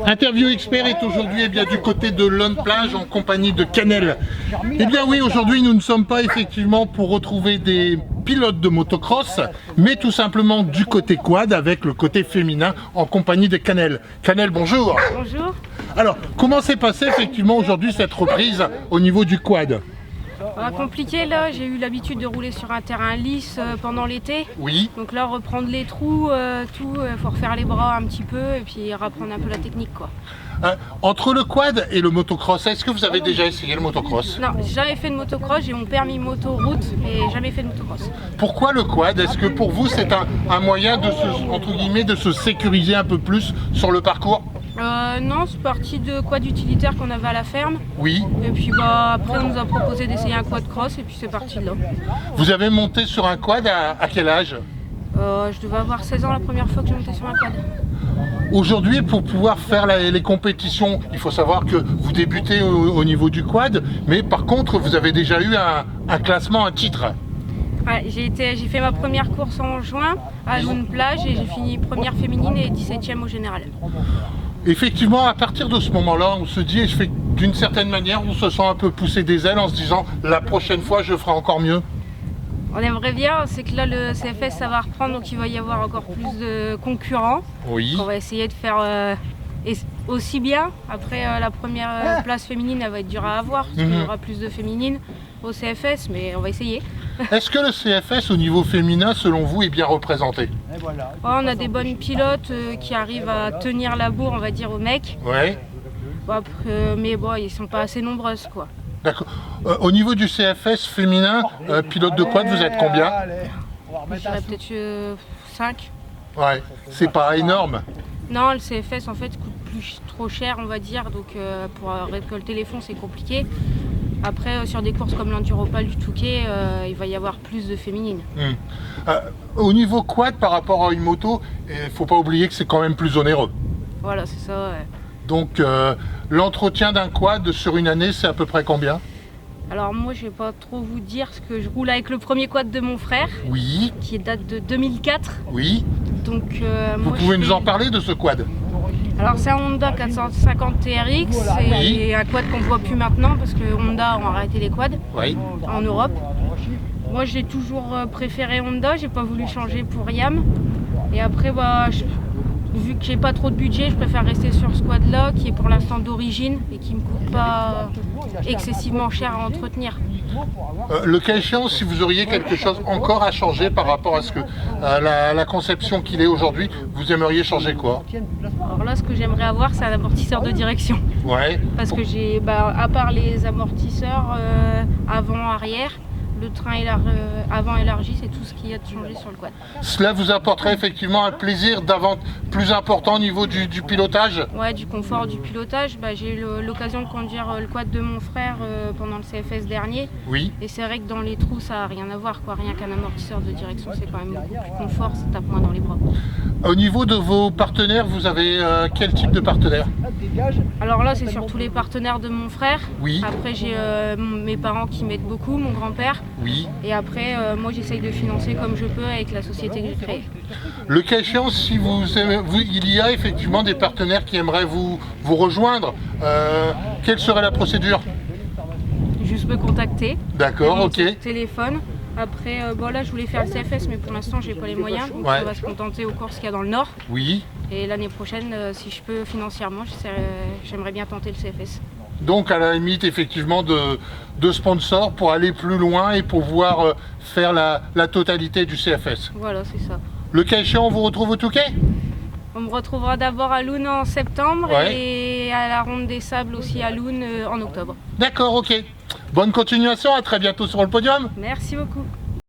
Interview Expert est aujourd'hui du côté de Lone Plage en compagnie de Canel. Eh bien oui, aujourd'hui nous ne sommes pas effectivement pour retrouver des pilotes de motocross, mais tout simplement du côté quad avec le côté féminin en compagnie de Canel. Canel, bonjour. Bonjour. Alors, comment s'est passé effectivement aujourd'hui cette reprise au niveau du quad? Compliqué là, j'ai eu l'habitude de rouler sur un terrain lisse pendant l'été. Oui. Donc là, reprendre les trous, faut refaire les bras un petit peu et puis reprendre un peu la technique quoi. Entre le quad et le motocross, est-ce que vous avez déjà essayé le motocross? Non, j'ai jamais fait de motocross, j'ai mon permis moto-route mais jamais fait de motocross. Pourquoi le quad? Est-ce que pour vous c'est un moyen de entre guillemets, de se sécuriser un peu plus sur le parcours? Non, c'est parti de quad utilitaire qu'on avait à la ferme. Oui. Et puis après on nous a proposé d'essayer un quad cross et puis c'est parti de là. Vous avez monté sur un quad à quel âge? Je devais avoir 16 ans la première fois que j'ai monté sur un quad. Aujourd'hui, pour pouvoir faire les compétitions, il faut savoir que vous débutez au niveau du quad, mais par contre vous avez déjà eu un classement, un titre. Ouais, j'ai fait ma première course en juin à Lone Plage et j'ai fini première féminine et 17e au général. Effectivement, à partir de ce moment-là, on se dit, d'une certaine manière, on se sent un peu pousser des ailes en se disant la prochaine fois je ferai encore mieux. On aimerait bien, c'est que là le CFS ça va reprendre donc il va y avoir encore plus de concurrents. Oui. On va essayer de faire aussi bien. Après la première place féminine elle va être dure à avoir parce qu'il y aura plus de féminines au CFS mais on va essayer. Est-ce que le CFS au niveau féminin selon vous est bien représenté? On a des bonnes pilotes qui arrivent à tenir la bourre on va dire aux mecs. Ouais. Mais bon ils sont pas assez nombreuses quoi. D'accord. Au niveau du CFS féminin, pilote de quad, vous êtes combien? Je dirais peut-être 5. Ouais, c'est pas énorme. Non, le CFS en fait coûte plus trop cher on va dire, donc pour récolter les fonds c'est compliqué. Après sur des courses comme l'Enduropal du Touquet, il va y avoir plus de féminines. Au niveau quad par rapport à une moto, il faut pas oublier que c'est quand même plus onéreux. Voilà, c'est ça. Ouais. Donc l'entretien d'un quad sur une année, c'est à peu près combien? Alors moi je vais pas trop vous dire parce que je roule avec le premier quad de mon frère. Oui. Qui date de 2004. Oui. Donc vous pouvez nous en parler de ce quad? Alors c'est un Honda 450 TRX, c'est un quad qu'on voit plus maintenant parce que Honda a arrêté les quads en Europe. Moi j'ai toujours préféré Honda, j'ai pas voulu changer pour Yam. Et après vu que j'ai pas trop de budget, je préfère rester sur ce quad là qui est pour l'instant d'origine et qui me coûte pas excessivement cher à entretenir. Le cas échéant, si vous auriez quelque chose encore à changer par rapport à ce que la conception qu'il est aujourd'hui, vous aimeriez changer quoi? Alors là ce que j'aimerais avoir c'est un amortisseur de direction. Ouais. Parce que j'ai, à part les amortisseurs avant-arrière, le train avant élargi, c'est tout ce qu'il y a de changé sur le quad. Cela vous apporterait effectivement un plaisir plus important au niveau du pilotage? Ouais, du confort du pilotage. J'ai eu l'occasion de conduire le quad de mon frère pendant le CFS dernier. Oui. Et c'est vrai que dans les trous, ça n'a rien à voir, quoi. Rien qu'un amortisseur de direction, c'est quand même beaucoup plus confort, ça tape moins dans les bras. Au niveau de vos partenaires, vous avez quel type de partenaire? Alors là, c'est surtout les partenaires de mon frère. Oui. Après, j'ai mes parents qui m'aident beaucoup, mon grand-père. Oui. Et après, moi j'essaye de financer comme je peux avec la société que j'ai créée. Le cas échéant, si il y a effectivement des partenaires qui aimeraient vous rejoindre, quelle serait la procédure? Juste me contacter. D'accord, ok. Téléphone. Après, là je voulais faire le CFS, mais pour l'instant j'ai pas les moyens, donc on va se contenter aux courses qu'il y a dans le Nord. Oui. Et l'année prochaine, si je peux financièrement, j'aimerais bien tenter le CFS. Donc à la limite effectivement de sponsors pour aller plus loin et pouvoir faire la totalité du CFS. Voilà, c'est ça. Le cas échéant, on vous retrouve au Touquet? On me retrouvera d'abord à Loun en septembre et à la Ronde des Sables aussi à Loun en octobre. D'accord, ok. Bonne continuation, à très bientôt sur le podium. Merci beaucoup.